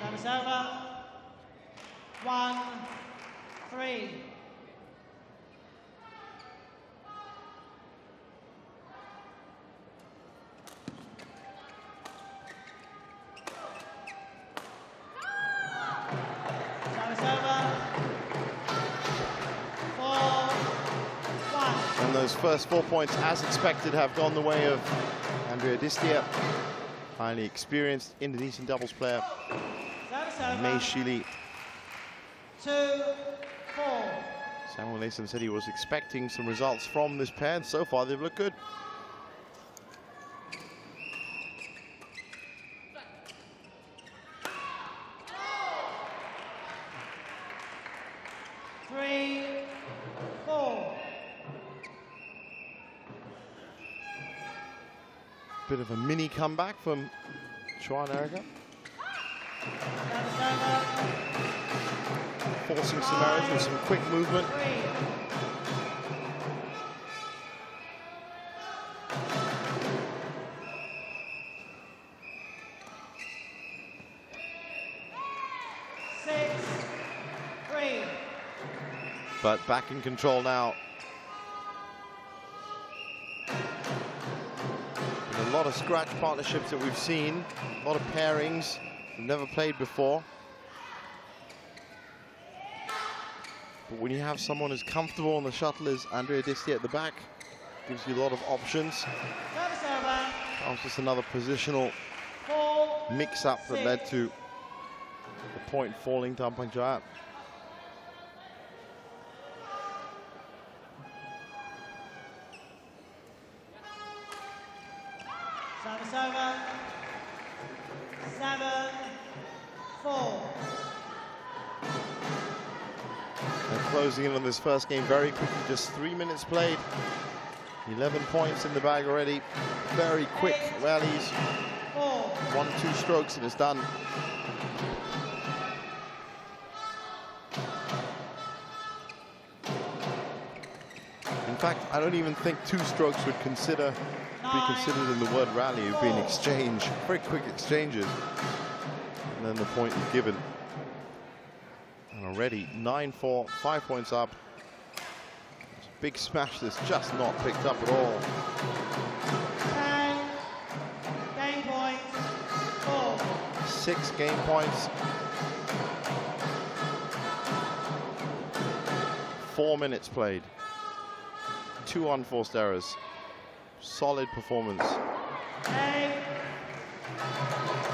Service over. 1-3. And those first 4 points, as expected, have gone the way of Andrea Distia, highly experienced Indonesian doubles player. Mei Shili. 2-4. Samuel Layson said he was expecting some results from this pair, and so far they've looked good. Bit of a mini comeback from Chuan Erica. Forcing some errors with some quick movement. But back in control now. A lot of scratch partnerships that we've seen, a lot of pairings we've never played before. But when you have someone as comfortable on the shuttle as Andrea Distia at the back, gives you a lot of options. That was just another positional mix-up that led to the point falling to Ampang Jaya. Service over. 7-4. They're closing in on this first game very quickly, just 3 minutes played. 11 points in the bag already. Very quick rallies. 1-2 strokes and it's done. In fact, I don't even think 2 strokes would be considered in the word rally. It would be an exchange, very quick exchanges. And then the point is given. And already 9-4, 5 points up. It's a big smash that's just not picked up at all. 10 game points. 4. 6 game points. 4 minutes played. 2 unforced errors. Solid performance.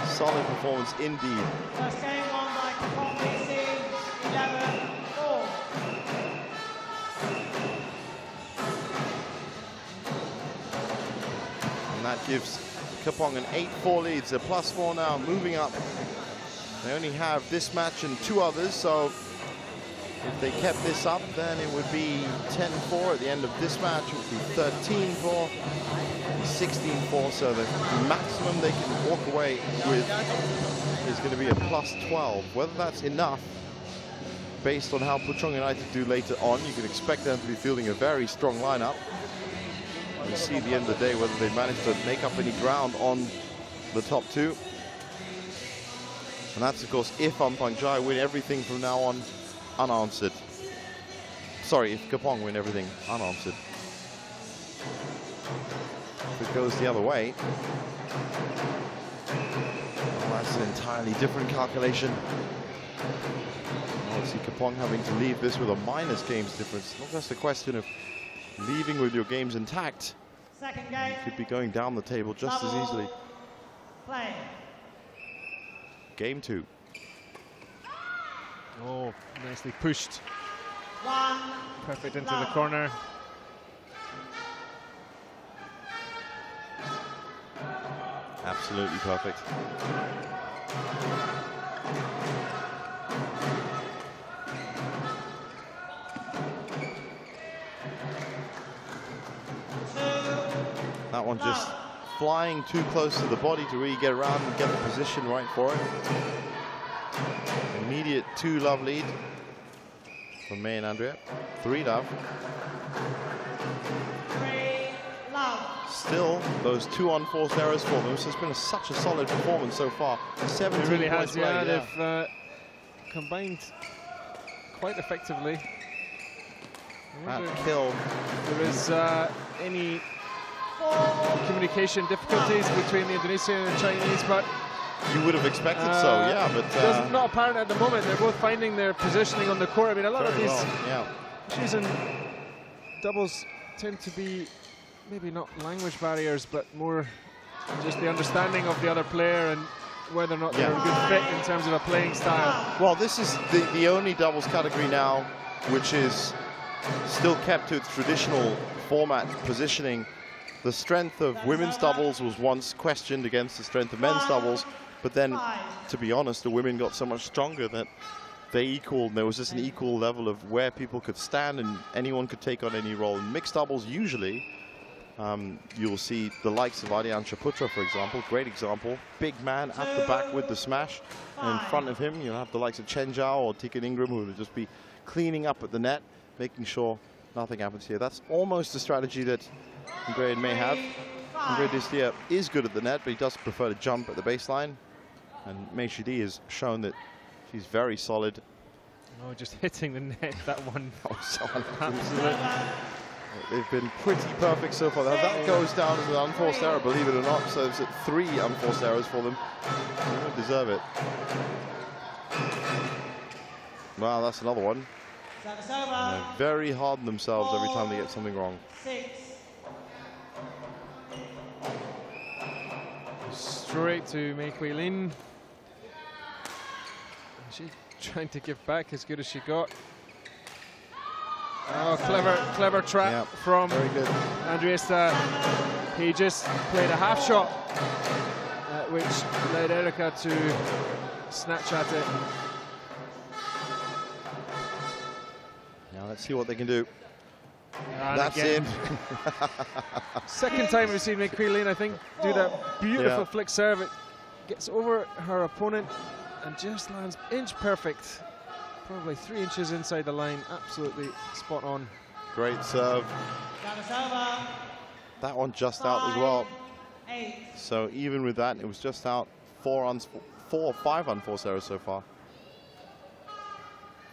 Solid performance indeed. First game won by Kepong 11-4. And that gives Kepong an 8-4 lead. They're +4 now, moving up. They only have this match and 2 others, so if they kept this up, then it would be 10-4 at the end of this match. It would be 13-4, 16-4. So the maximum they can walk away with is going to be a +12. Whether that's enough, based on how Puchong United do later on, you can expect them to be fielding a very strong lineup. We'll see at the end of the day whether they manage to make up any ground on the top 2. And that's, of course, if Ampang Jaya win everything from now on unanswered. Sorry, if Kepong win everything unanswered. If it goes the other way, well, that's an entirely different calculation. Obviously, Kepong having to leave this with a minus games difference. Not just a question of leaving with your games intact. Second game. You could be going down the table just as easily. Play. Game 2. Oh, nicely pushed. 1. Perfect into the corner. Absolutely perfect. That one just flying too close to the body to really get around and get the position right for it. Immediate 2-love lead for Mei and Andrea. 3-love. 3-love. still, those 2 unforced errors for them. So it's been such a solid performance so far. 17 It really has, points played, yeah. They've combined quite effectively. That kill. If there is any communication difficulties between the Indonesian and the Chinese, but you would have expected so, yeah, but it's not apparent at the moment. They're both finding their positioning on the court. I mean, a lot of these issues in doubles tend to be maybe not language barriers, but more just the understanding of the other player and whether or not they're a good fit in terms of a playing style. Well, this is the only doubles category now which is still kept to its traditional format positioning. The strength of women's doubles was once questioned against the strength of men's doubles, but then, to be honest, the women got so much stronger that they equaled. There was just an equal level of where people could stand and anyone could take on any role. In mixed doubles, usually, you'll see the likes of Ardian Shaputra, for example, great example. Big man at the back with the smash. And in front of him, you'll have the likes of Chen Zhao or Tikan Ingram, who will just be cleaning up at the net, making sure nothing happens here. That's almost the strategy that Ingrid may have. Ingrid Distia is good at the net, but he does prefer to jump at the baseline. And Mei Shidi has shown that she's very solid. Oh, just hitting the net, that one. Oh, so absolutely. They've been pretty perfect so far. Now that goes down as an unforced error, believe it or not. So it's 3 unforced errors for them. They don't deserve it. Wow, that's another one. And they're very hard on themselves every time they get something wrong. Straight to Mei Hui Lin. She's trying to give back as good as she got. Oh, clever trap from Andriesta. He just played a half shot, which led Erika to snatch at it. Now let's see what they can do. And that's again. it. Second time we've seen Mei Hui Lin, I think, do that beautiful flick serve. It gets over her opponent and just lands inch perfect. Probably 3 inches inside the line, absolutely spot on. Great serve. That one just out as well. So even with that, it was just out 4 or 5 unforced errors so far.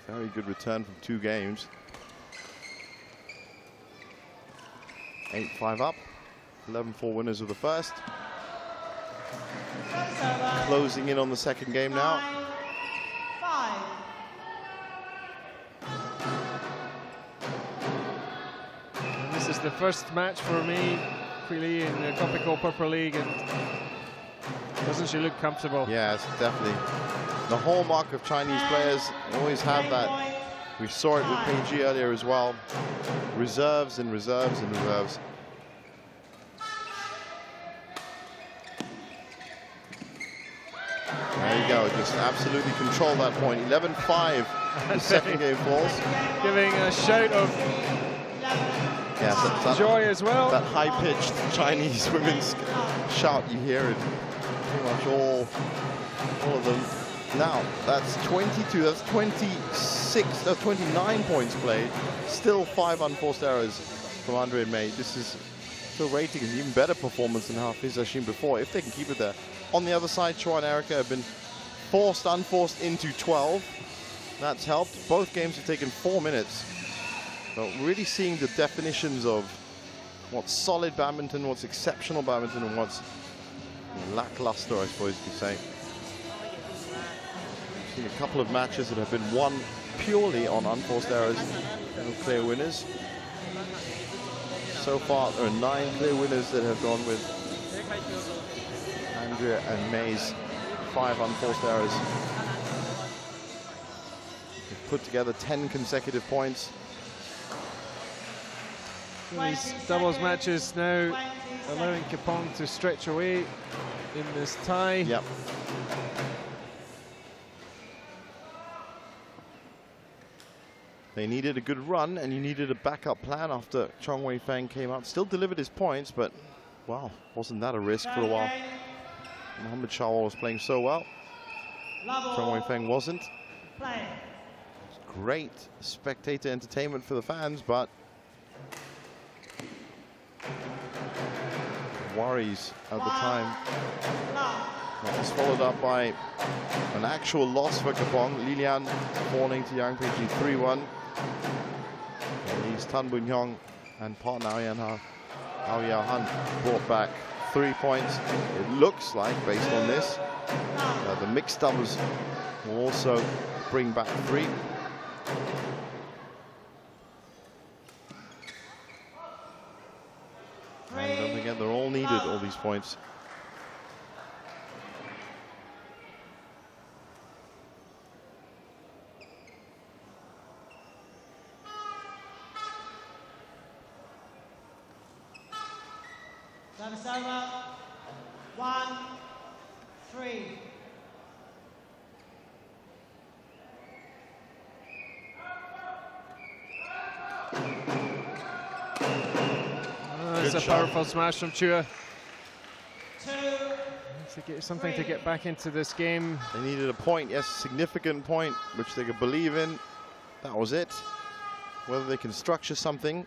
Very good return from 2 games. 8-5 up. 11-4 winners of the first. Closing in on the second game now. And this is the first match for me, Hui Li, in the Kopiko Purple League, and doesn't she look comfortable? Yes, definitely. The hallmark of Chinese players, always have that. We saw it with Pei Ji earlier as well. Reserves and reserves and reserves. There you go, just absolutely control that point. 11-5, the second game falls. Giving a shout of joy as well. That high-pitched Chinese women's shout you hear in pretty much all of them. Now, that's 22, that's 26, that's 29 points played. Still 5 unforced errors from Andre and Mei. This is still rating an even better performance than Hafiz Hashim before, if they can keep it there. On the other side, Chua and Erika have been forced, unforced into 12. That's helped. Both games have taken 4 minutes. So really seeing the definitions of what's solid badminton, what's exceptional badminton, and what's lackluster, I suppose you could say. We've seen a couple of matches that have been won purely on unforced errors. No clear winners. So far, there are 9 clear winners that have gone with Andrea and Mei's 5 unforced errors. They've put together 10 consecutive points. These doubles matches now allowing Kepong to stretch away in this tie. Yep. They needed a good run, and you needed a backup plan after Chong Wei Feng came out. Still delivered his points, but wow, wasn't that a risk for a while? Mohamed Shawwal was playing so well. Chong Wei Feng wasn't. Great spectator entertainment for the fans, but worries at the time. Love. That was followed up by an actual loss for Kepong. Lilian falling to Yang Peijing 3-1. He's Tan Boon Hyung and partner Ao Yao Han brought back 3 points. It looks like, based on this, the mixed doubles will also bring back 3. And don't forget, they're all needed, all these points. Service over. 1-3. It's a powerful smash from Chua. 2. To get something to get back into this game. They needed a point, yes, a significant point, which they could believe in. That was it. Whether they can structure something.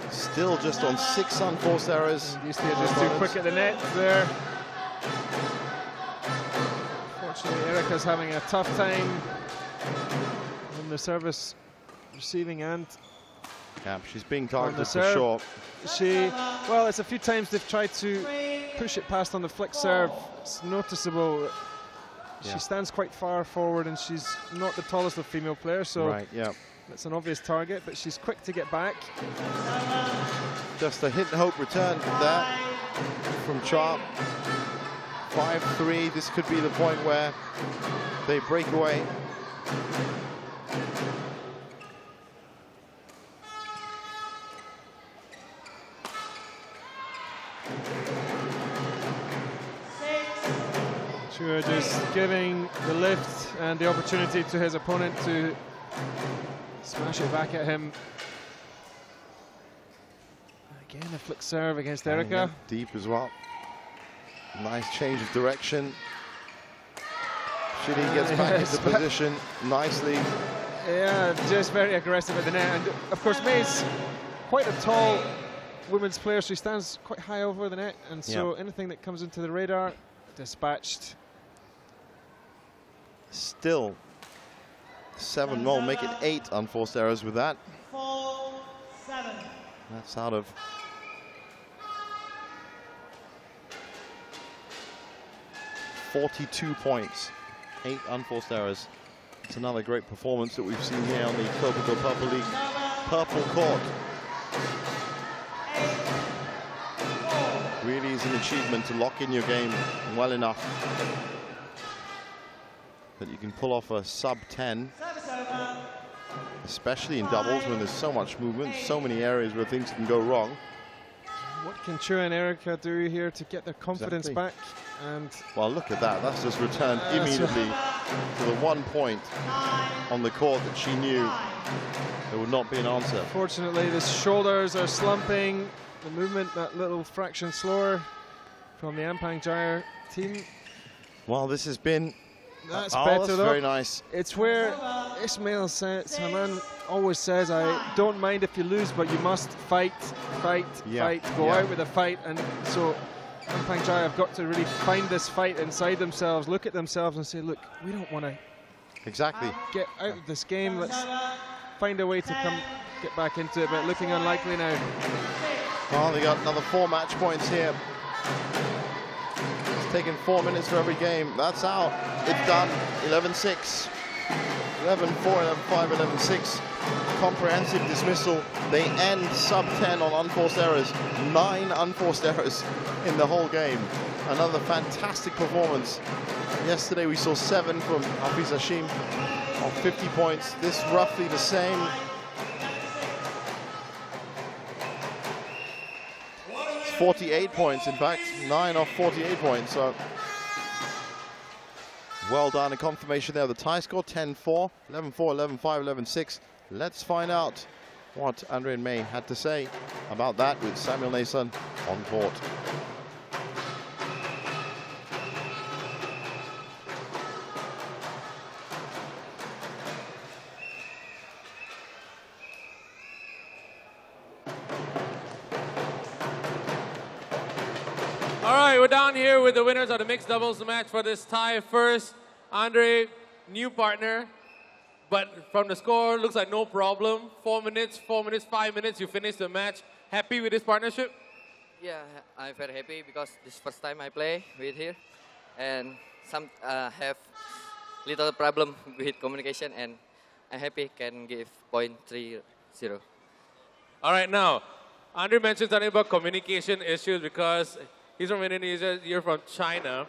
Still just on 6 unforced errors. Used to just too quick at the net there. Fortunately, Erica's having a tough time on the service receiving end. Yeah, she's being targeted for sure. Well, it's a few times they've tried to push it past on the flick serve. It's noticeable. She stands quite far forward and she's not the tallest of female players, so right, yeah. That's an obvious target, but she's quick to get back. Just a hit and hope return there from Cha. 5-3, this could be the point where they break away. Chua just giving the lift and the opportunity to his opponent to smash it back at him. Again, a flick serve against Erica. Deep as well. Nice change of direction. Shidi gets back into position nicely. Yeah, just very aggressive at the net. And of course, May's quite a tall women's player. She stands quite high over the net. And so anything that comes into the radar, dispatched. Still 7 more, make it 8 unforced errors with that. 4-7. That's out of 42 points, 8 unforced errors. It's another great performance that we've seen here on the Kopiko Purple League purple court. Really is an achievement to lock in your game well enough that you can pull off a sub-10, especially in doubles when there's so much movement, so many areas where things can go wrong. What can Chua and Erica do here to get their confidence back? And well, look at that. That's just returned immediately to the 1 point on the court that she knew there would not be an answer. Fortunately, the shoulders are slumping. The movement that little fraction slower from the Ampang Jaya team. Well, this has been that's that's better though. Very nice. It's where Ismail Saman always says, I don't mind if you lose, but you must fight, fight, fight, go out with a fight. And so Ampang Jaya have got to really find this fight inside themselves, look at themselves and say, look, we don't want to get out of this game. Let's find a way to come get back into it, but looking unlikely now. Well, they got another 4 match points here. It's taken 4 minutes for every game. That's out. It's done. 11-6. 11-4, 11-5, 11-6. Comprehensive dismissal. They end sub-10 on unforced errors. 9 unforced errors in the whole game. Another fantastic performance. Yesterday we saw 7 from Hafiz Hashim of 50 points. This roughly the same. It's 48 points, in fact. 9 off 48 points. So well done. A confirmation there. The tie score 10-4, 11-4, 11-5, 11-6. Let's find out what Andre and May had to say about that with Samuel Nason on court. we're down here with the winners of the mixed doubles match for this tie. First, Andre, new partner. But from the score, looks like no problem. 4 minutes, 5 minutes, you finished the match. Happy with this partnership? Yeah, I'm very happy because this is first time I play with here. And some have little problem with communication, and I'm happy can give point 3-0. All right, now, Andre mentioned something about communication issues because he's from Indonesia, you're from China.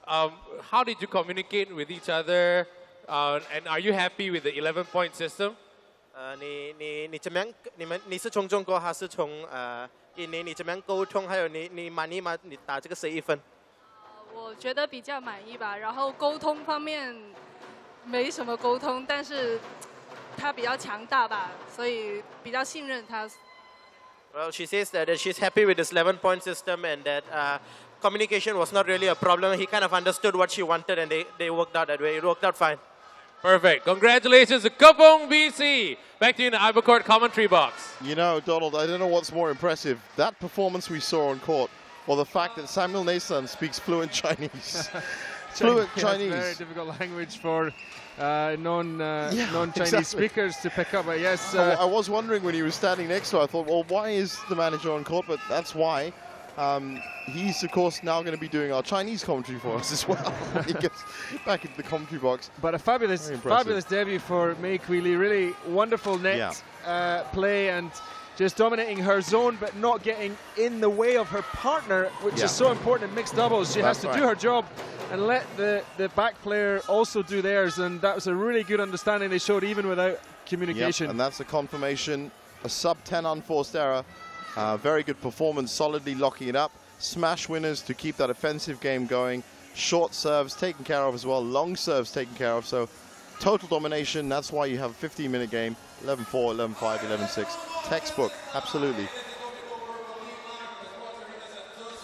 How did you communicate with each other? And are you happy with the 11-point system? 你怎么样？你是从中国还是从印尼？你怎么样沟通？还有你满意吗？你打这个11分？我觉得比较满意吧。然后沟通方面没什么沟通，但是他比较强大吧，所以比较信任他。Well, she says that she's happy with this 11-point system and that communication was not really a problem. He kind of understood what she wanted and they worked out that way. It worked out fine. Perfect. Congratulations to Kepong BC. Back to you in the Ibercourt commentary box. You know, Donald, I don't know what's more impressive, that performance we saw on court, or the fact that Samuel Nason speaks fluent Chinese. Fluent Chinese. Very difficult language for non-Chinese speakers to pick up. But yes, I was wondering when he was standing next to her, I thought, well, why is the manager on court? But that's why. He's, of course, now going to be doing our Chinese commentary for us as well when he gets back into the commentary box. But a fabulous debut for Mei Kui Lee. Really wonderful net play and just dominating her zone, but not getting in the way of her partner, which is so important in mixed doubles. She has to do her job and let the back player also do theirs, and that was a really good understanding they showed even without communication. And that's a confirmation, a sub-10 unforced error. Very good performance, solidly locking it up. Smash winners to keep that offensive game going. Short serves taken care of as well. Long serves taken care of. So total domination. That's why you have a 15-minute game. 11-4, 11-5, 11-6. Textbook, absolutely.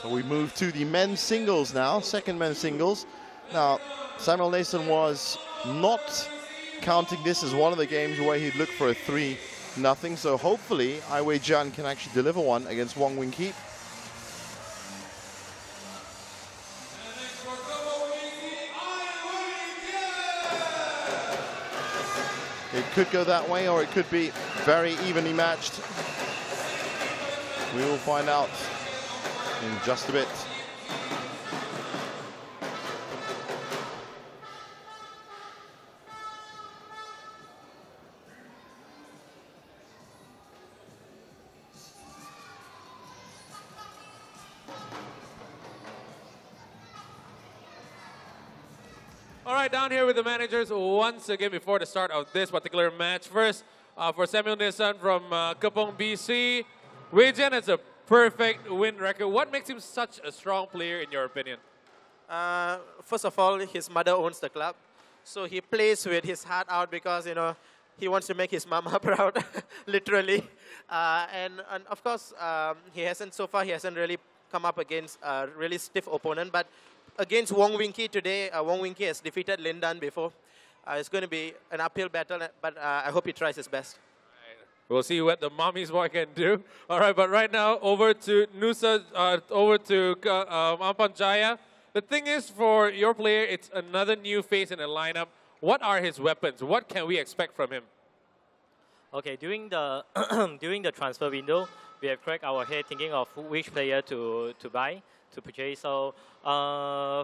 So we move to the men's singles now. Second men's singles. Now, Samuel Nason was not counting this as one of the games where he'd look for a 3-0. So hopefully, Ai Wei-jian can actually deliver one against Wong Wing-Ki. It could go that way, or it could be very evenly matched. We will find out in just a bit. All right, down here with the managers once again before the start of this particular match. First, for Samuel Nason from Kepong BC, Wei-jian has a perfect win record. What makes him such a strong player in your opinion? First of all, his mother owns the club. So he plays with his heart out because, you know, he wants to make his mama proud, literally. And of course, he hasn't really come up against a really stiff opponent. But against Wong Wing-Ki today, Wong Wing-Ki has defeated Lin Dan before. It's going to be an uphill battle, but I hope he tries his best. We'll see what the mommy's boy can do. All right, but right now, over to Nusa, over to Ampang Jaya. The thing is, for your player, it's another new face in the lineup. What are his weapons? What can we expect from him? Okay, during the transfer window, we have cracked our head thinking of which player to buy, to purchase. So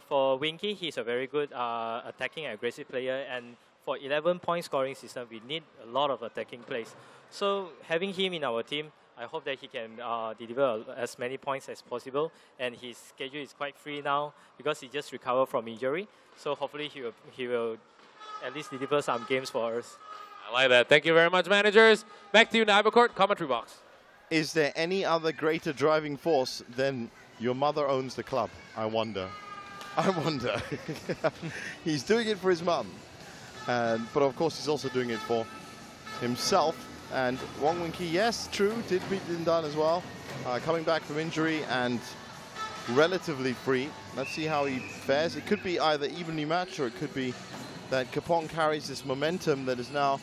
for Wing-Ki, he's a very good attacking and aggressive player. And for 11-point scoring system, we need a lot of attacking plays. So having him in our team, I hope that he can deliver as many points as possible. And his schedule is quite free now because he just recovered from injury. So hopefully he will at least deliver some games for us. I like that. Thank you very much, managers. Back to you in the Ibercourt commentary box. Is there any other greater driving force than your mother owns the club? I wonder. I wonder. He's doing it for his mum. But of course, he's also doing it for himself. And Wong Wing-Ki, yes, true, did beat Lin Dan as well. Coming back from injury and relatively free. Let's see how he fares. It could be either evenly matched, or it could be that Kepong carries this momentum that has now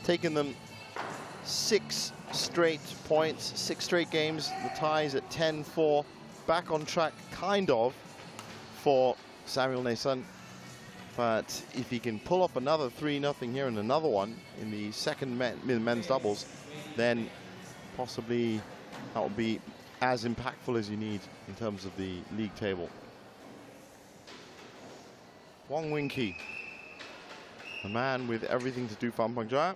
taken them 6 straight points, 6 straight games. The tie is at 10-4. back on track, kind of, for Samuel Nason. But if he can pull up another 3-0 here and another one in the second men's doubles, then possibly that will be as impactful as you need in terms of the league table. Wong Wing-Ki, the man with everything to do for Ampang Jaya.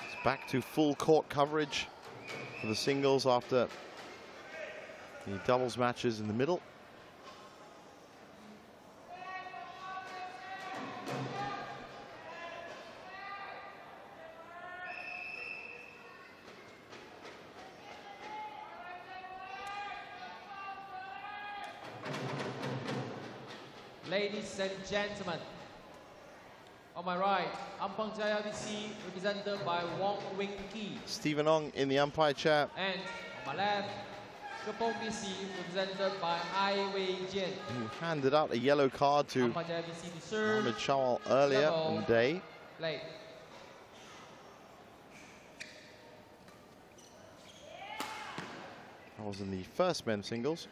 It's back to full court coverage for the singles after the doubles matches in the middle. Ladies and gentlemen, on my right, Ampang Jaya VC represented by Wong Wing-Ki. Stephen Ong in the umpire chair. And on my left, Kepong VC represented by Ai Wei-Jian. Who handed out a yellow card to Ampang Jaya VC to serve. Mohamed Shawal earlier in the day. Play. That was in the first men's singles.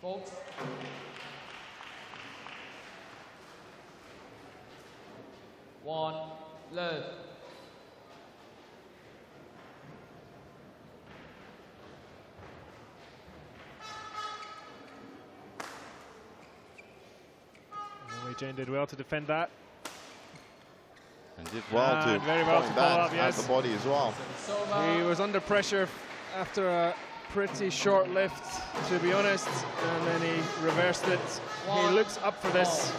Folks. One, love. Wei-Jian did well to defend that. And did well to very well to follow up, yes. at the body as well. He was under pressure after a pretty short lift, to be honest, and then he reversed it. He looks up for this.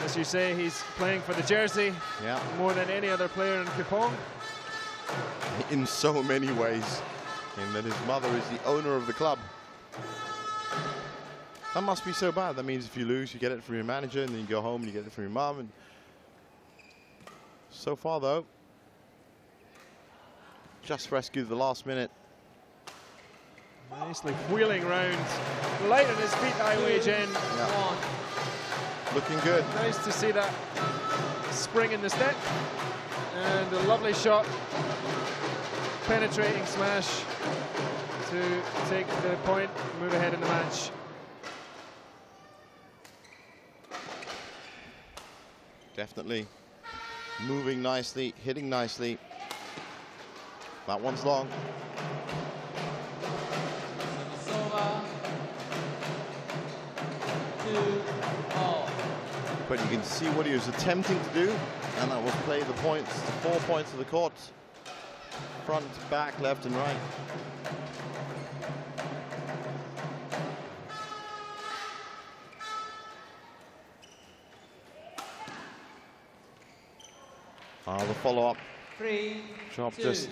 As you say, he's playing for the jersey more than any other player in Kepong. In so many ways. And then his mother is the owner of the club. That must be so bad. That means if you lose, you get it from your manager, and then you go home and you get it from your mom. And so far, though, just rescued the last minute. Nicely wheeling round, light on his feet, Ai Wei-Jian. Looking good. Nice to see that spring in the step. And a lovely shot, penetrating smash to take the point, move ahead in the match. Definitely moving nicely, hitting nicely. That one's long. But you can see what he was attempting to do, and that was play the points, 4 points of the court. Front, back, left, and right. The follow-up drop just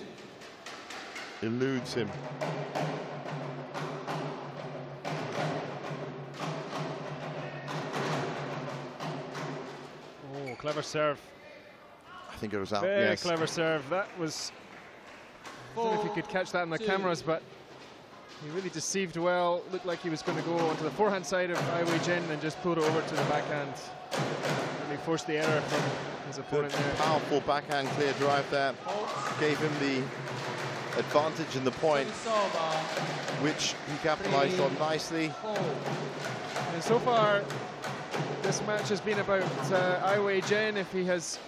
eludes him. Oh, clever serve. I think it was out, Very clever serve. That was, I don't know if you could catch that on the cameras, but he really deceived well. Looked like he was going to go onto the forehand side of Ai Wei-Jian and just pulled it over to the backhand. And he forced the error from his opponent there. Powerful backhand clear drive there. Gave him the advantage in the point, which he capitalized on nicely. And so far, this match has been about Ai Wei-Jian, if he has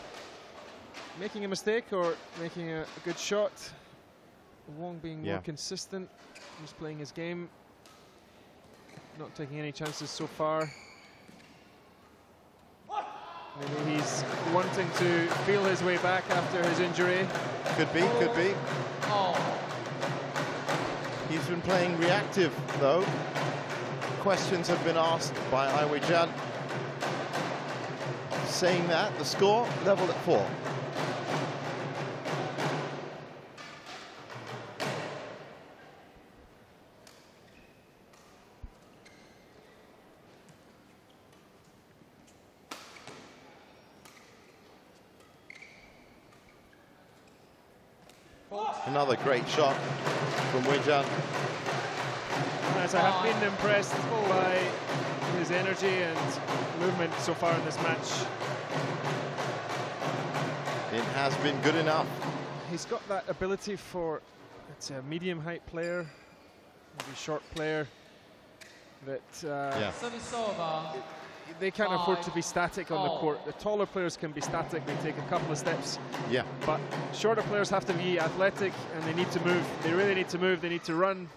making a mistake or making a good shot. Wong being more consistent, just playing his game, not taking any chances so far. Maybe he's wanting to feel his way back after his injury. Could be, could be. He's been playing reactive, though. Questions have been asked by Ai Wei-Jian. Saying that, the score leveled at 4. Another great shot from Wei-Jian. As I have been impressed by his energy and movement so far in this match. In has been good enough. He's got that ability for, it's a medium height player, maybe short player, that they can't afford to be static on the court. The taller players can be static, they take a couple of steps. Yeah. But shorter players have to be athletic and they need to move. They really need to move, they need to run.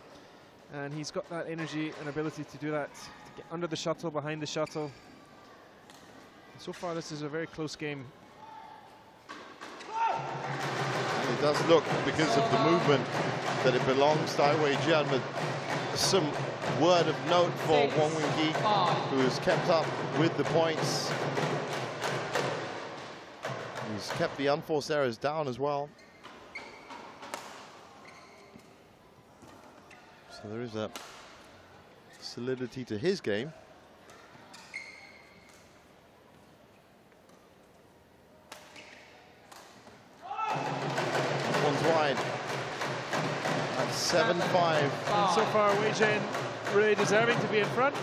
And he's got that energy and ability to do that, to get under the shuttle, behind the shuttle. So far, this is a very close game. And it does look, because of the movement, that it belongs to Wei Jian, but some word of note for Wang Wingyi, who has kept up with the points. He's kept the unforced errors down as well. So there is a solidity to his game. One's wide. That's 7-5. And so far, Wei Jian really deserving to be in front.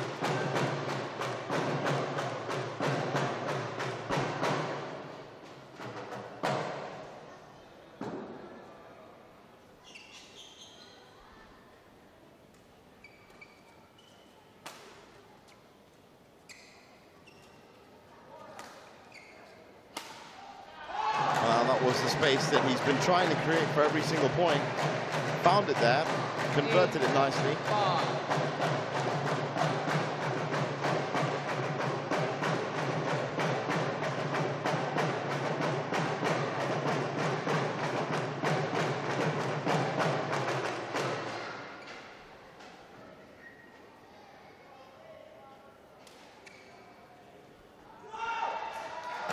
Space that he's been trying to create for every single point. Found it there, converted it nicely.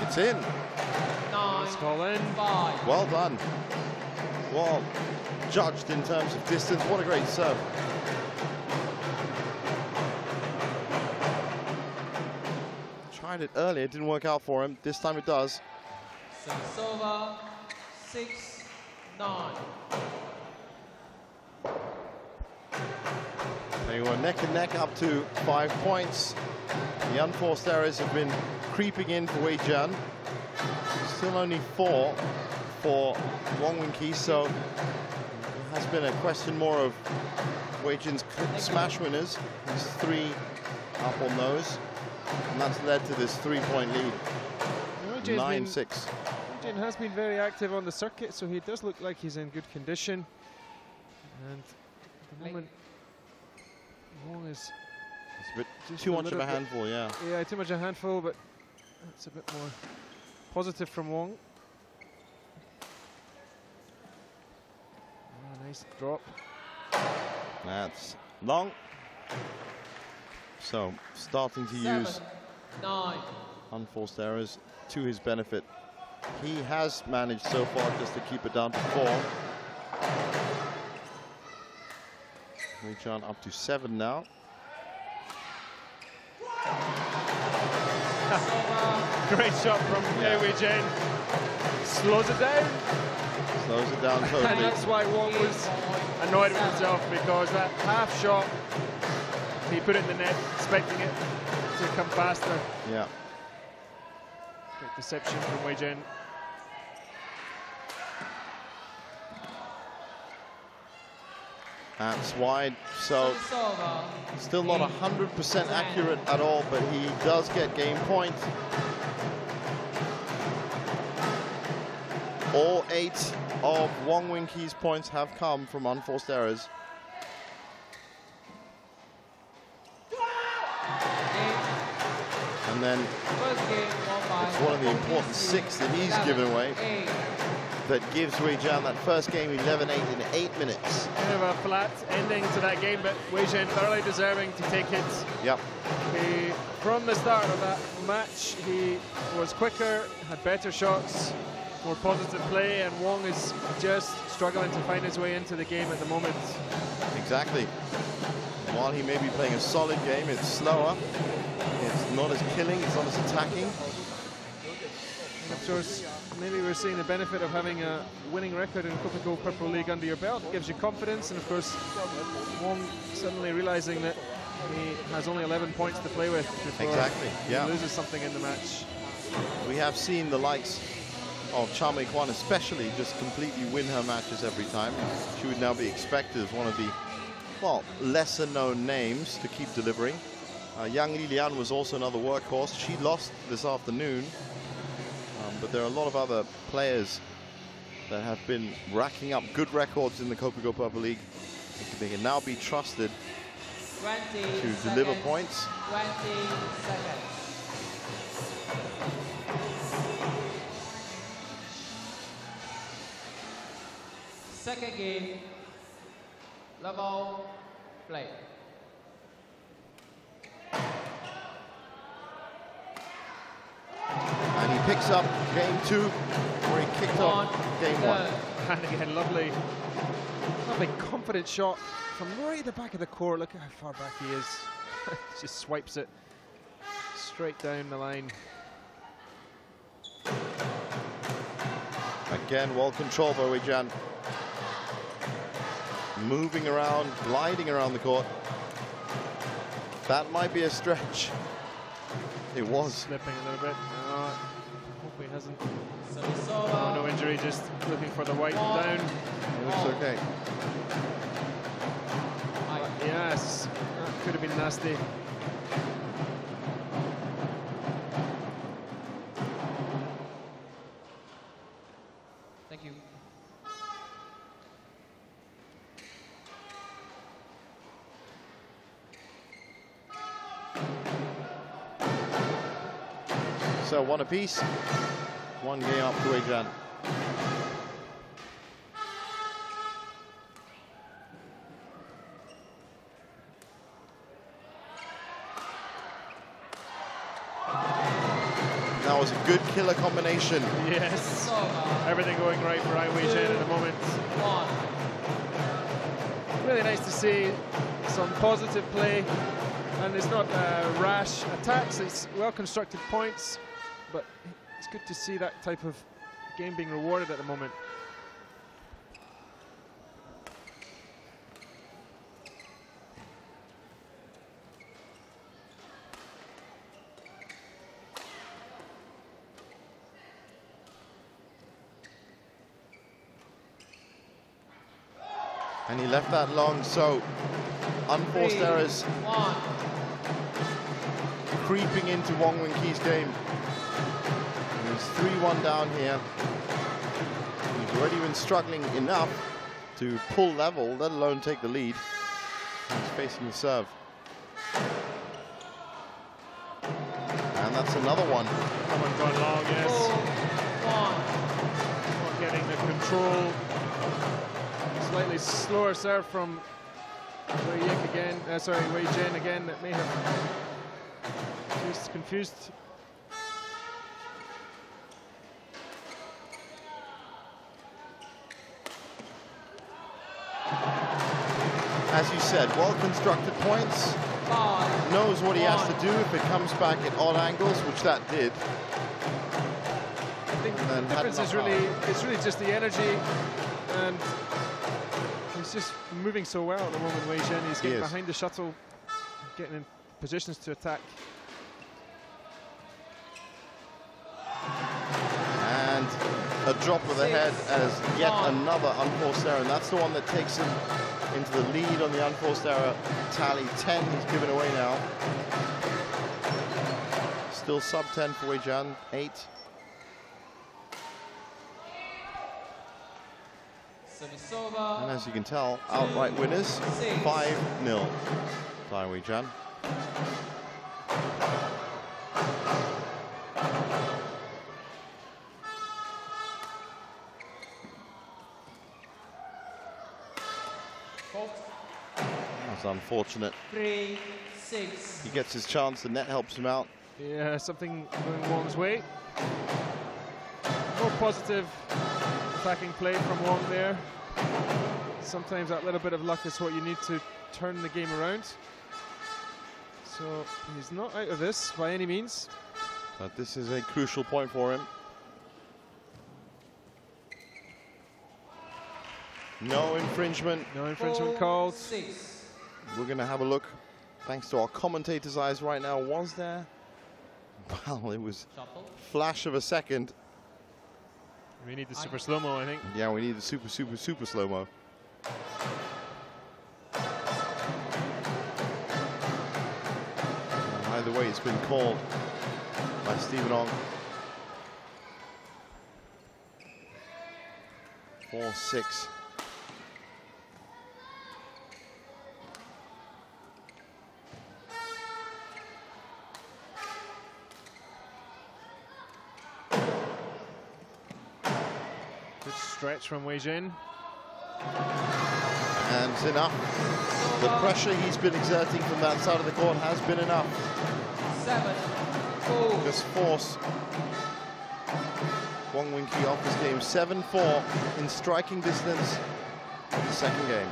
It's in. Call in. Well done. Well judged in terms of distance. What a great serve. Tried it earlier, it didn't work out for him. This time it does. Service over, 6-9. They were neck and neck up to 5 points. The unforced errors have been creeping in for Wei Jian. Still only 4 for Wang Wingyi, so it has been a question more of Wei Jian's smash winners. He's 3 up on those, and that's led to this 3-point lead. 9-6. Wei Jian has been very active on the circuit, so he does look like he's in good condition. And at the moment, Wang is it's a bit too much of a handful, yeah. Yeah, too much of a handful, but that's a bit more positive from Wang. Oh, nice drop. That's long. So starting to use unforced errors to his benefit. He has managed so far just to keep it down to 4. Wei Jian up to 7 now. Great shot from Wei Jian. Slows it down. Slows it down totally. And that's why Wang was annoyed with himself, because that half shot, he put it in the net, expecting it to come faster. Yeah. Great deception from Wei Jian. That's wide, so still not 100% accurate at all, but he does get game point. All 8 of Wang Wingyi's points have come from unforced errors. And then it's one of the important 6 that he's given away that gives Wei Jian that first game 11-8 in 8 minutes. Kind of a flat ending to that game, but Wei Jian thoroughly deserving to take it. Yep. From the start of that match, he was quicker, had better shots, more positive play, and Wang is just struggling to find his way into the game at the moment. Exactly. While he may be playing a solid game, it's slower. It's not as killing, it's not as attacking. And of course, maybe we're seeing the benefit of having a winning record in Kopiko Purple League under your belt. It gives you confidence, and of course, Wang suddenly realizing that he has only 11 points to play with before he loses something in the match. We have seen the likes of Cha Mei-kwan especially just completely win her matches every time. She would now be expected as one of the, well, lesser known names to keep delivering. Yang Lilian was also another workhorse. She lost this afternoon, but there are a lot of other players that have been racking up good records in the Kopiko Purple League. They can now be trusted to deliver points. 20 seconds. Second game, level play. And he picks up game 2, where he kicked off game 1. And again, lovely confident shot from right at the back of the court. Look at how far back he is. Just swipes it straight down the line. Again, well controlled by Wei Jian. Moving around, gliding around the court. That might be a stretch. It was. Slipping a little bit. Hope he hasn't. Oh, no injury, just looking for the white down. It looks okay. Yes, that could have been nasty. Thank you. So one apiece, one game up to Wei Jian. That was a good killer combination. Yes, everything going right for Ai Wei-jian at the moment. Really nice to see some positive play, and it's not rash attacks, it's well-constructed points, but it's good to see that type of game being rewarded at the moment. And he left that long, so unforced errors creeping into Wong Wing-Ki's game. And he's 3-1 down here. He's already been struggling enough to pull level, let alone take the lead. He's facing the serve. And that's another one. That one gone long, yes. Not getting the control. Slightly slower serve from Wei Jian again, that may have just confused. As you said, well-constructed points. Knows what he has to do if it comes back at odd angles, which that did. I think the difference is really just the energy, and he's just moving so well at the moment, Wei Jian. He's getting behind the shuttle, getting in positions to attack. And a drop of the head as yet another unforced error, and that's the one that takes him into the lead on the unforced error tally. 10 he's given away now. Still sub 10 for Wei Jian, 8. And as you can tell, outright winners, 5-0 by Wei Jian. That's unfortunate. 3-6. He gets his chance, the net helps him out. Yeah, something going Wong's way. More positive attacking play from Wong there. Sometimes that little bit of luck is what you need to turn the game around. So he's not out of this by any means. But this is a crucial point for him. No infringement. No infringement called. 6. We're going to have a look, thanks to our commentator's eyes right now. Was there? Well, it was flash of a second. We need the super slow-mo, I think. Yeah, we need the super slow-mo. Either way, it's been called by Stephen Ong. 4-6. Good stretch from Wei Jin. And it's enough. The pressure he's been exerting from that side of the court has been enough. 7-4. Just force Wong Wing-Ki off his game. 7-4 in striking distance in the second game.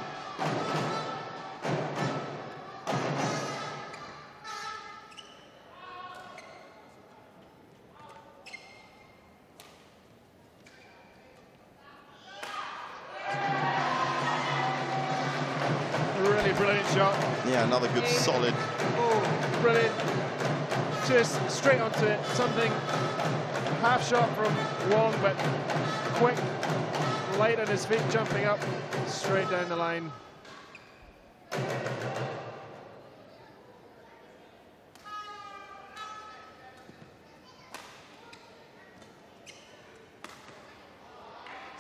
Really brilliant shot. Yeah, another good solid. Oh, brilliant. Just straight onto it. Something half shot from Wong, but quick, light on his feet, jumping up straight down the line.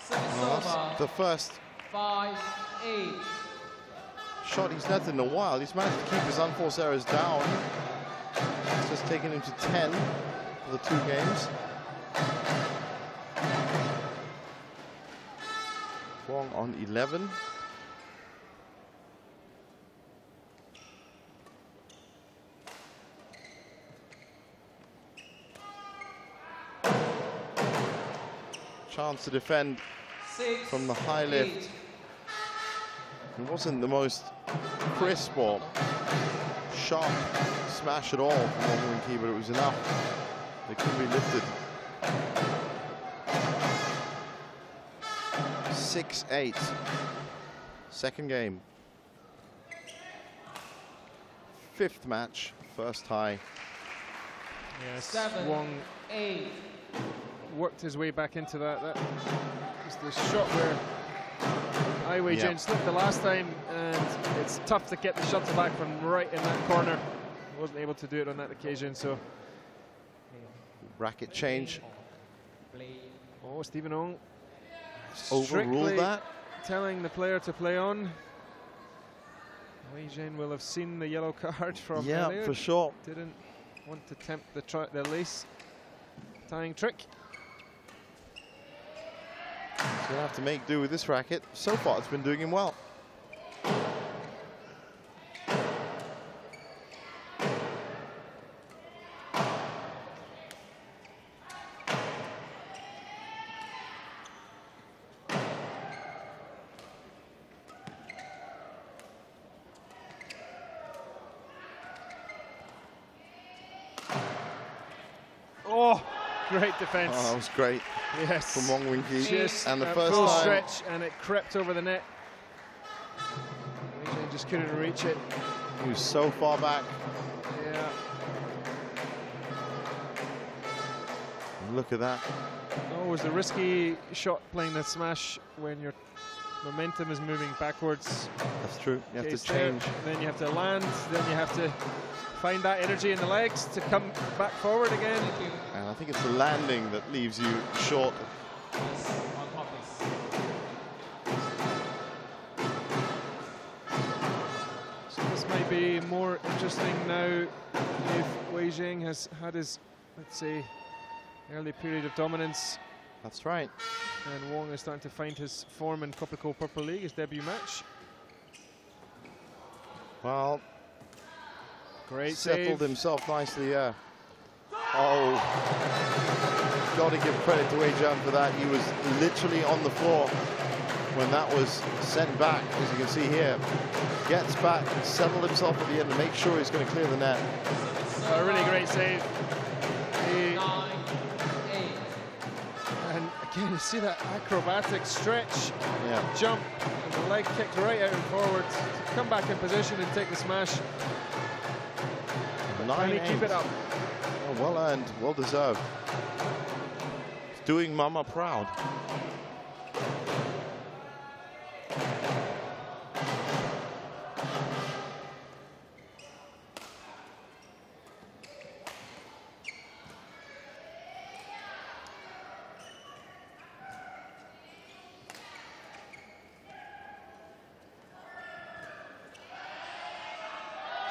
Well, that's the first 5-8. shot he's netted in a while. He's managed to keep his unforced errors down. It's just taken him to 10 for the 2 games. Wong on 11. Chance to defend from the high lift. It wasn't the most crisp or sharp smash at all from Wong Wing-Ki, but it was enough. It could be lifted. 6-8. Second game. 5th match, first tie. Yes, 7-8. Wong worked his way back into that. That was the shot where Wei Jin slipped the last time, and it's tough to get the shuttle back from right in that corner. Wasn't able to do it on that occasion, so. Racket change. Oh, Stephen Ong Overruled that. telling the player to play on. Wei Jin will have seen the yellow card from earlier. For sure. Didn't want to tempt the lace tying trick. He's going to have to make do with this racket. So far, it's been doing him well. Oh, great defense. Oh, that was great. Yes. From Wong Wing-Ki. Just and the a first full time. stretch, and it crept over the net. Wei Jin just couldn't reach it. He was so far back. Yeah. And look at that. Oh, it was a risky shot playing the smash when your momentum is moving backwards. That's true. You have to Case there, change. then you have to land, then you have to find that energy in the legs to come back forward again. And I think it's the landing that leaves you short. So this might be more interesting now if Wei Jin has had his, let's say, early period of dominance. That's right. And Wong is starting to find his form in Kopiko Purple League, his debut match. Well, great settled save. himself nicely, yeah. Oh, got to give credit to Wei Jin for that. He was literally on the floor when that was sent back, as you can see here. Gets back, settled himself at the end to make sure he's going to clear the net. A really great save. And again, you see that acrobatic stretch, jump, and the leg kicked right out and forward to come back in position and take the smash. Can he keep it up? Oh, well earned, well deserved. doing Mama proud.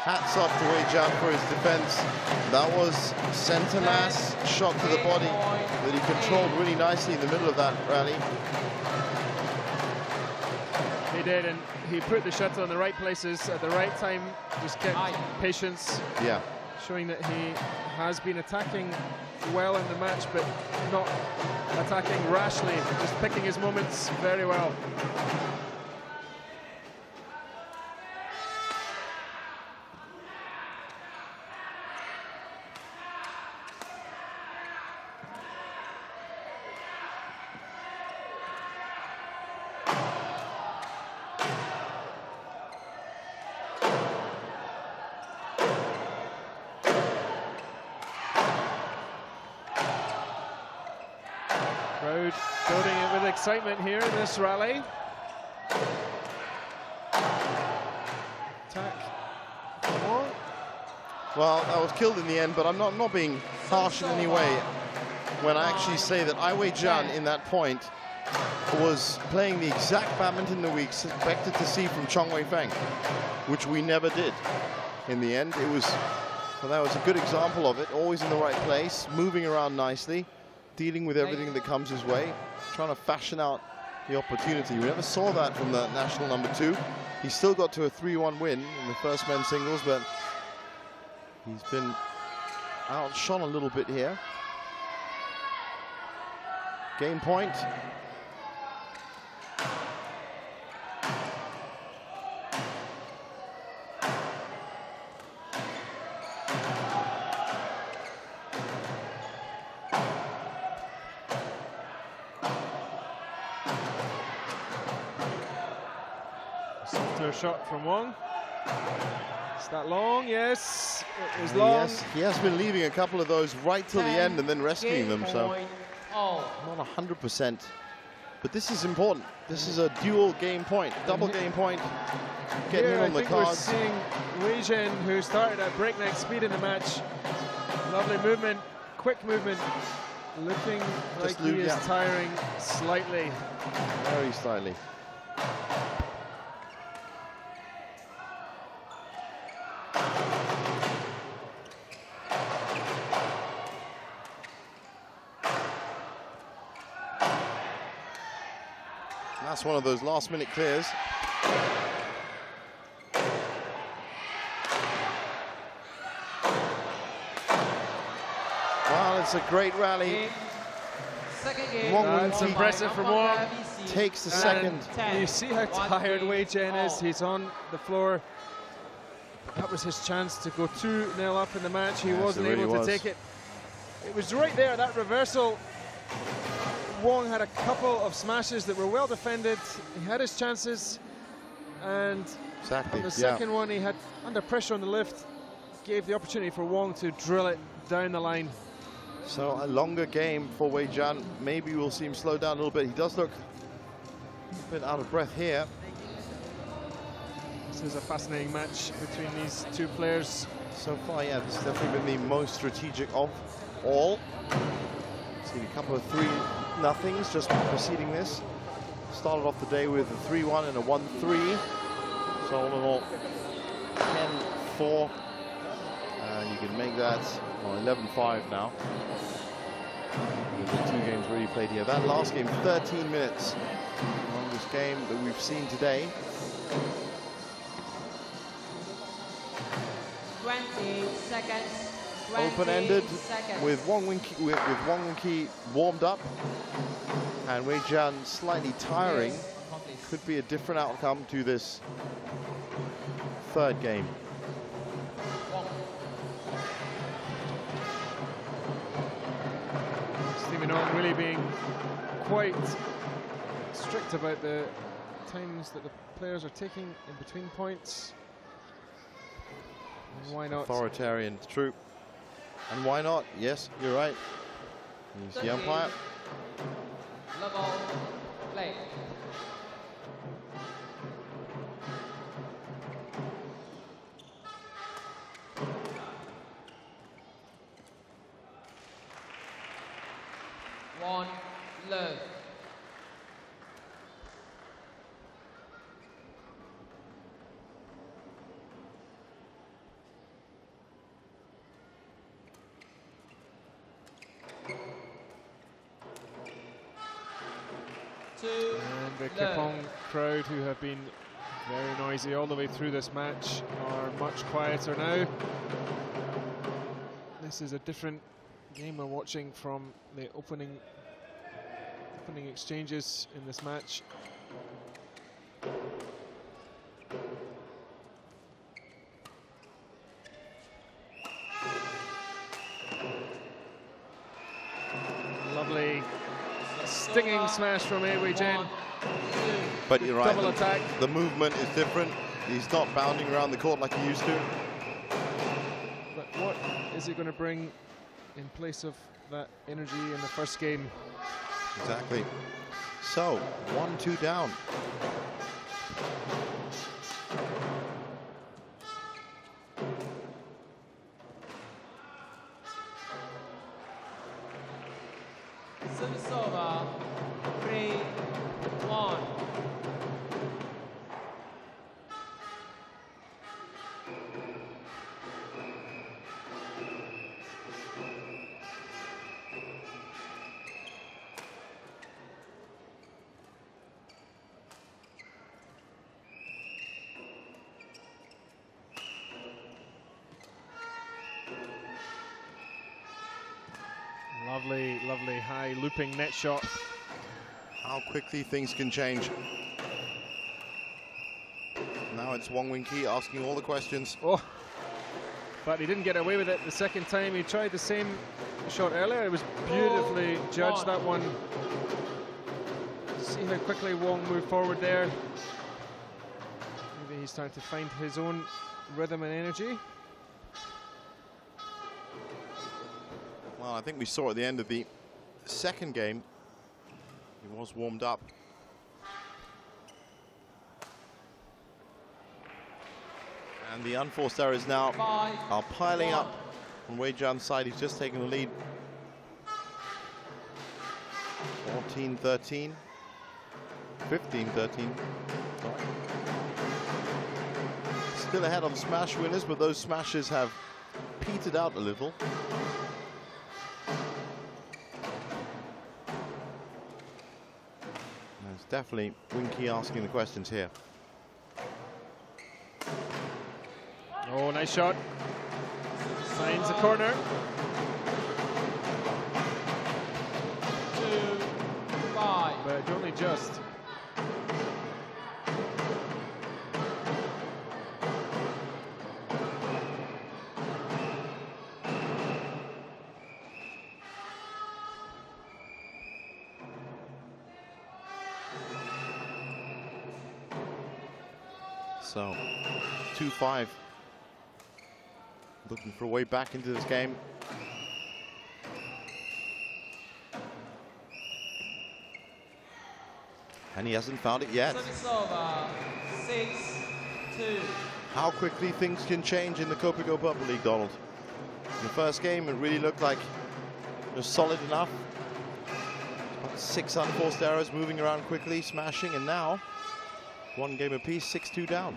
Hats off to Wei Jian for his defense. That was center mass shot to the body that he controlled really nicely in the middle of that rally. He did, and he put the shuttle in the right places at the right time. Just kept patience. Yeah. Showing that he has been attacking well in the match, but not attacking rashly. Just picking his moments very well. Crowd building it with excitement here in this rally. Attack. Well, I was killed in the end, but I'm not being harsh in any way when I actually say that Wei Jian in that point was playing the exact badminton that we expected to see from Chong Wei Feng, which we never did. In the end, well, that was a good example of it. Always in the right place, moving around nicely, dealing with everything that comes his way, trying to fashion out the opportunity. We never saw that from the national number 2. He still got to a 3-1 win in the first men's singles, but he's been outshone a little bit here. Game point. Shot from Wong. Is that long? Yes, it was long. Yes, he has been leaving a couple of those right till the end and then rescuing them, so not 100%. But this is important. This is a dual game point, double game point. Getting him on the cards. We're seeing Wei Jian, who started at breakneck speed in the match. Lovely movement, quick movement. Looking like he is tiring slightly. Very slightly. That's one of those last-minute clears. Wow, it's a great rally. That's impressive from Wong. Takes the second. You see how tired Wei Jian is. He's on the floor. That was his chance to go 2-0 up in the match. He wasn't able to take it. It was right there, that reversal. Wong had a couple of smashes that were well defended. He had his chances, and on the second one he had under pressure on the lift, gave the opportunity for Wong to drill it down the line. So a longer game for Wei Jian. Maybe we'll see him slow down a little bit. He does look a bit out of breath here. This is a fascinating match between these two players. So far, yeah, this has definitely been the most strategic of all. Seen a couple of 3-0s just preceding this. Started off the day with a 3-1 and a 1-3. So all in all, 10-4. And you can make that 11-5 now. With the 2 games already played here. That last game, 13 minutes. The longest game that we've seen today. 20 seconds. Open-ended with Wong Wing-Ki warmed up and Wei Jian slightly tiring. Could be a different outcome to this third game. Stephen Ong really being quite strict about the times that the players are taking in between points. And why not? Authoritarian, true. And why not? Yes, you're right. He's the umpire. Level, play. One, love. And the Kepong crowd, who have been very noisy all the way through this match, are much quieter now. This is a different game we're watching from the opening exchanges in this match. Lovely stinging smash from Wei Jen. But you're right, Double attack. the movement is different. He's not bounding around the court like he used to. But what is he going to bring in place of that energy in the first game? Exactly. So, 1-2 down. Service over. 3-1. Lovely, lovely high looping net shot. How quickly things can change. Now it's Wong Wing-Ki asking all the questions. Oh, but he didn't get away with it the second time. He tried the same shot earlier. It was beautifully judged, that one. See how quickly Wong moved forward there. Maybe he's starting to find his own rhythm and energy. Well, I think we saw at the end of the second game, he was warmed up. And the unforced errors now are piling up on Wei Jian's side. He's just taken the lead. 14-13. 15-13. Still ahead on smash winners, but those smashes have petered out a little. There's definitely Wing-Ki asking the questions here. Oh, nice shot. Finds the corner. 2-5. But only just. So, 2-5. Looking for a way back into this game. And he hasn't found it yet. Service over. 6-2. How quickly things can change in the Kopiko Purple League, Donald. In the first game, it really looked like it was solid enough. About 6 unforced errors, moving around quickly, smashing, and now, one game apiece, 6-2 down.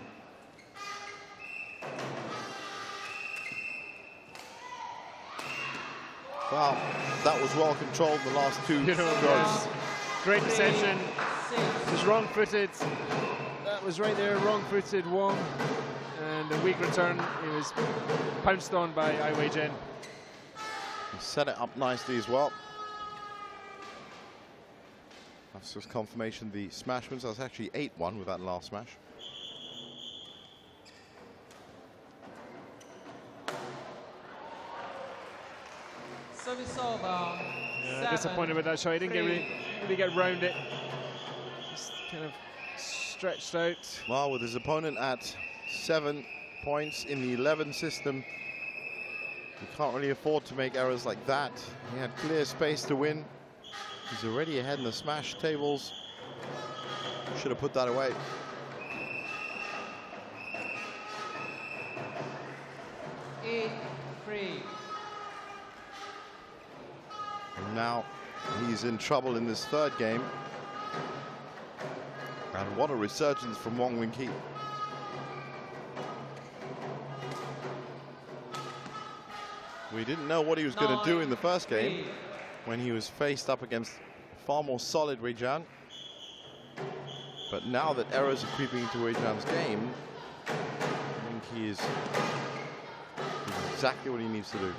Wow, that was well controlled in the last two strokes. Great deception. It was wrong-footed. That was right there, wrong-footed Wong. And a weak return. He was pounced on by Ai Wei-Jen. He set it up nicely as well. That's just confirmation the smash wins. That's actually 8-1 with that last smash. Service over. Yeah, disappointed with that shot. He didn't really get round it. Just kind of stretched out. Well, with his opponent at 7 points in the 11 system, he can't really afford to make errors like that. He had clear space to win. He's already ahead in the smash tables. Should have put that away. And now he's in trouble in this third game. And what a resurgence from Wong Wing-Ki. We didn't know what he was going to do in the first game when he was faced up against far more solid Wei Jian. But now that errors are creeping into Wei Jian's game, I think he is doing exactly what he needs to do.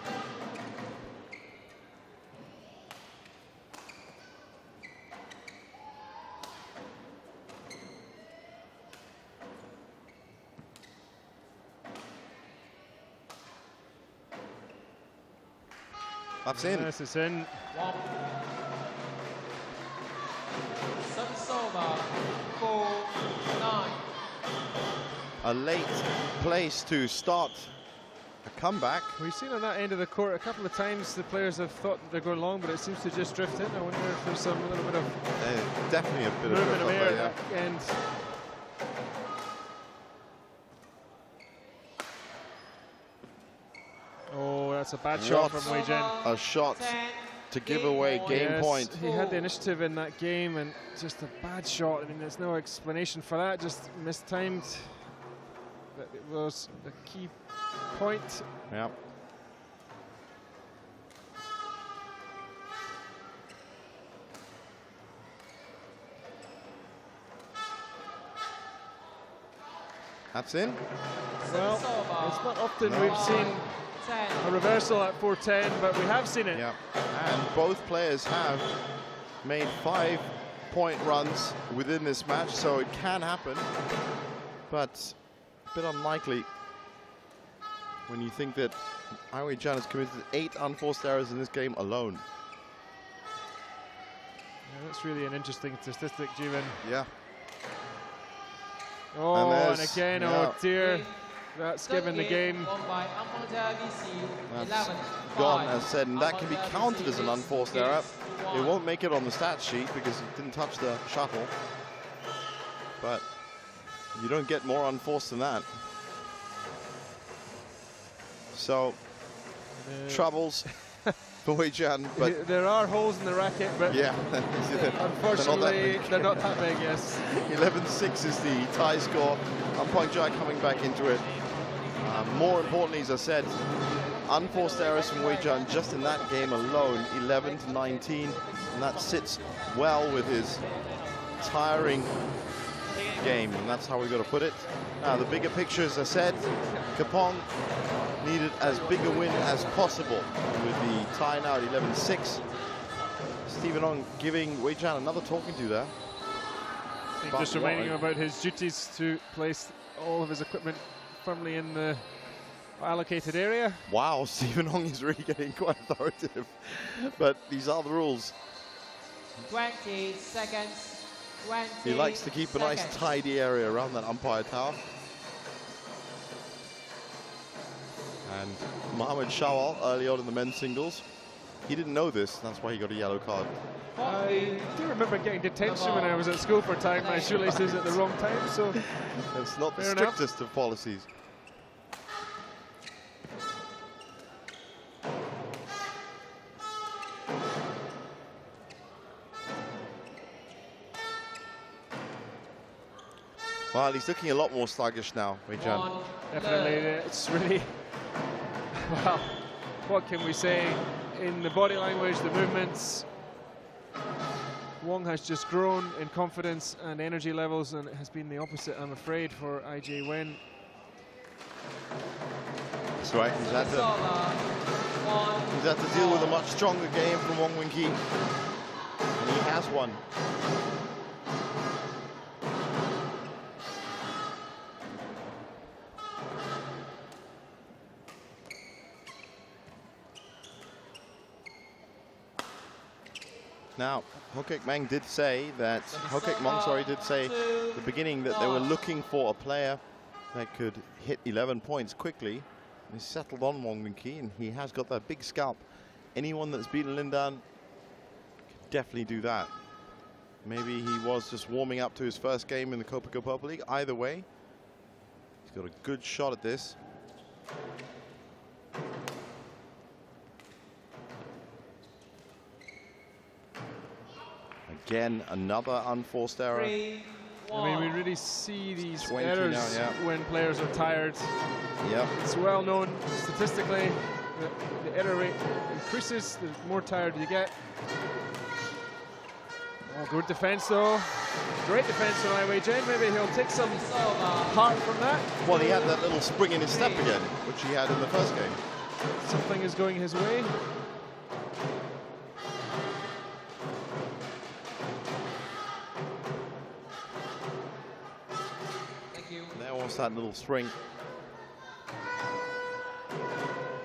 That's in. Yes, it's in. A late place to start a comeback. We've seen on that end of the court a couple of times the players have thought they're going long, but it seems to just drift in. I wonder if there's a little bit of definitely a bit movement of air yeah. at that end. Oh, that's a bad shot from Wei Jian. A shot to give away game point. He had the initiative in that game and just a bad shot. I mean, there's no explanation for that, just mistimed. But it was a key point. Yeah. That's in. Well, it's not often we've seen a reversal at 4-10, but we have seen it. Yeah, and both players have made 5-point runs within this match, so it can happen, but a bit unlikely when you think that Wei Jian has committed 8 unforced errors in this game alone. Yeah, that's really an interesting statistic, Jivan. Yeah. Oh, and again, yeah. oh dear. That's given the game. That's gone, as said, and that can be counted as an unforced error. It won't make it on the stat sheet because it didn't touch the shuttle. But you don't get more unforced than that. So, troubles for Wei Jian, but there are holes in the racket, but yeah, unfortunately, they're not that big, yes. 11-6 is the tie score. Ampang Jaya coming back into it. More importantly, as I said, unforced errors from Wei Jian just in that game alone, 11-19, and that sits well with his tiring game, and that's how we've got to put it. Now, the bigger picture, as I said, Kepong needed as big a win as possible with the tie now at 11-6. Stephen Ong giving Wei Jian another talking to there. Just reminding him about his duties to place all of his equipment firmly in the allocated area. Wow, Stephen Ong is really getting quite authoritative. But these are the rules. 20 seconds. 20 he likes to keep a nice tidy area around that umpire tower. And Mohamed Shawal early on in the men's singles, he didn't know this, that's why he got a yellow card. I do remember getting detention when I was at school for tying my shoelaces at the wrong time, so it's not the strictest of policies. Well, he's looking a lot more sluggish now, Wei Jian. Definitely, it's really, well, what can we say? In the body language, the movements, Wong has just grown in confidence and energy levels, and it has been the opposite, I'm afraid, for IJ Wen. That's right, he's had to deal with a much stronger game from Wong Wing-Ki, and he has one. Now, Hokek Meng did say that, did say at the beginning that they were looking for a player that could hit 11 points quickly. He settled on Wong Wing-Ki, and he has got that big scalp. Anyone that's beaten Lindan can definitely do that. Maybe he was just warming up to his first game in the Kopiko Purple League. Either way, he's got a good shot at this. Again, another unforced error. I mean, we really see these 20 errors now, yeah. when players are tired. Yep. It's well known statistically that the error rate increases the more tired you get. Oh, good defense though. Great defense from Ai Wei-Jen. Maybe he'll take some heart from that. Well, he had that little spring in his step again, which he had in the first game. Something is going his way. There was that little spring.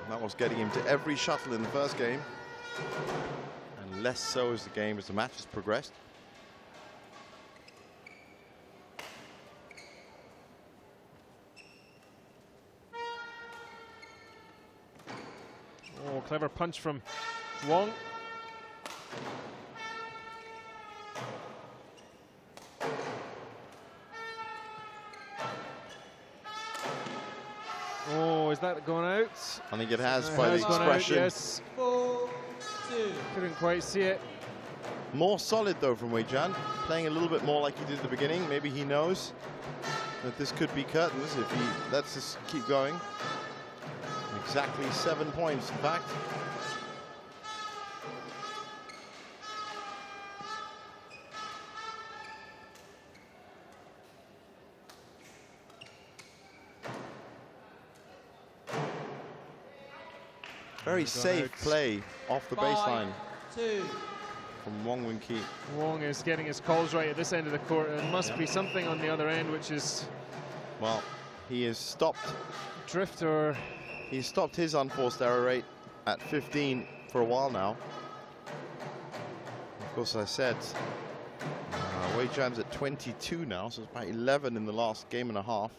That was getting him to every shuttle in the first game. And less so as the match has progressed. Oh, clever punch from Wong. Oh, is that going out? I think it has by the expression. Out, yes. 4-2. Couldn't quite see it. More solid though from Wei-Jen, playing a little bit more like he did at the beginning. Maybe he knows that this could be curtains if he lets this keep going. Exactly 7 points, in fact. Very safe play off the baseline from Wong Wing-Ki. Wong is getting his calls right at this end of the court. There must be something on the other end, which is... Well, he has stopped... Drift or... He's stopped his unforced error rate at 15 for a while now. Of course, as I said, Wei-Jen's at 22 now, so it's about 11 in the last game and a half.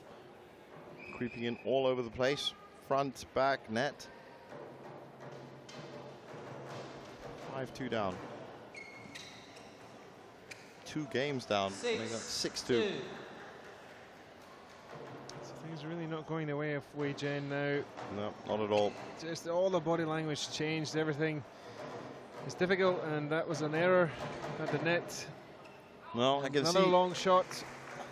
Creeping in all over the place. Front, back, net. 5-2 down. 2 games down. I think that's 6-2. Things really not going the way of Wei-Jen now. No, not at all. Just all the body language changed. Everything is difficult, and that was an error at the net. No, I can Another see. long shot.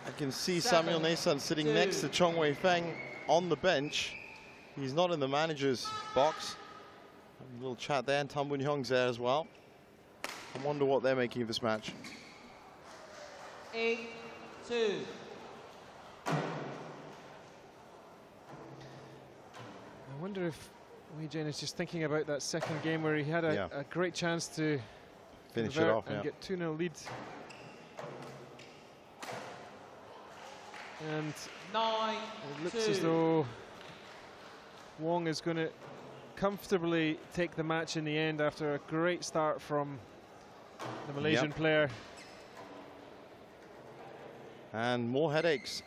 I can see Samuel Nason sitting next to Chong Wei-Feng on the bench. He's not in the manager's box. A little chat there, and Tan Boon Hyung's there as well. I wonder what they're making of this match. 8-2. I wonder if Wei-Jen is just thinking about that second game where he had a great chance to finish it off and get 2-0 lead. And it looks as though Wong is going to comfortably take the match in the end after a great start from the Malaysian player. And more headaches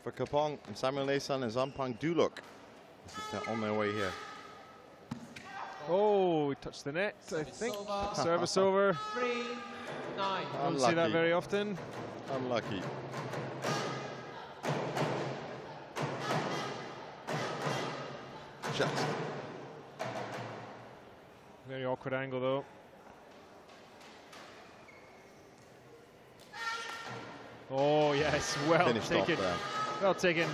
for Kepong, and Samuel Nason and Ampang do look as if they're on their way here. Oh, he touched the net, I think. Service over. 3-9. Don't see that very often. Unlucky. Just. Very awkward angle though. Oh yes, well Finished off taken. there. Well taken.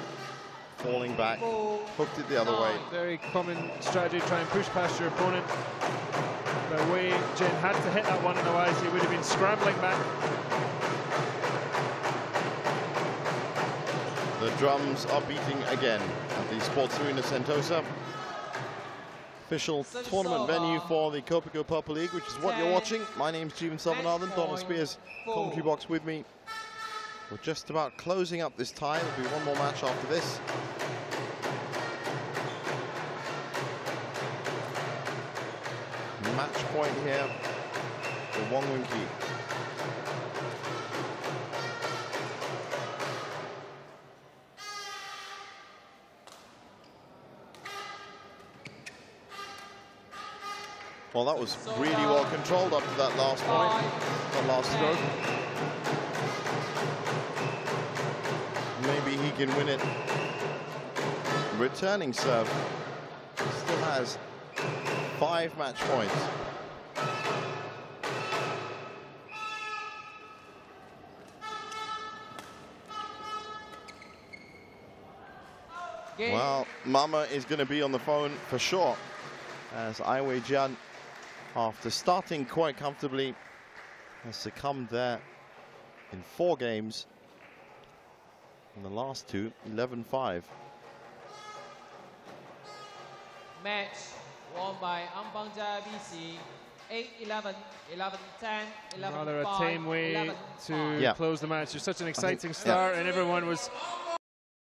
Falling back, hooked it the other way. Very common strategy, try and push past your opponent. But Wei-Jen had to hit that one, otherwise he would have been scrambling back. The drums are beating again at the Sports Arena Sentosa. Official tournament venue for the Kopiko Purple League, which is what you're watching. My name's Jeevan Selvanathan, Thomas Spears, commentary box with me. We're just about closing up this tie. There'll be one more match after this. Match point here for Wong Wing-Ki. Well, that was really well controlled up to that last point, that last stroke. Maybe he can win it. Returning serve. Still has 5 match points. Well, Mama is going to be on the phone for sure, as Ai Wei-jian, after starting quite comfortably, has succumbed there in 4 games. In the last 2, 11-5. Match won by Ampang Jaya BC, 8-11, 11-10, 11-5. Rather a tame way to close the match. It's such an exciting start, and everyone was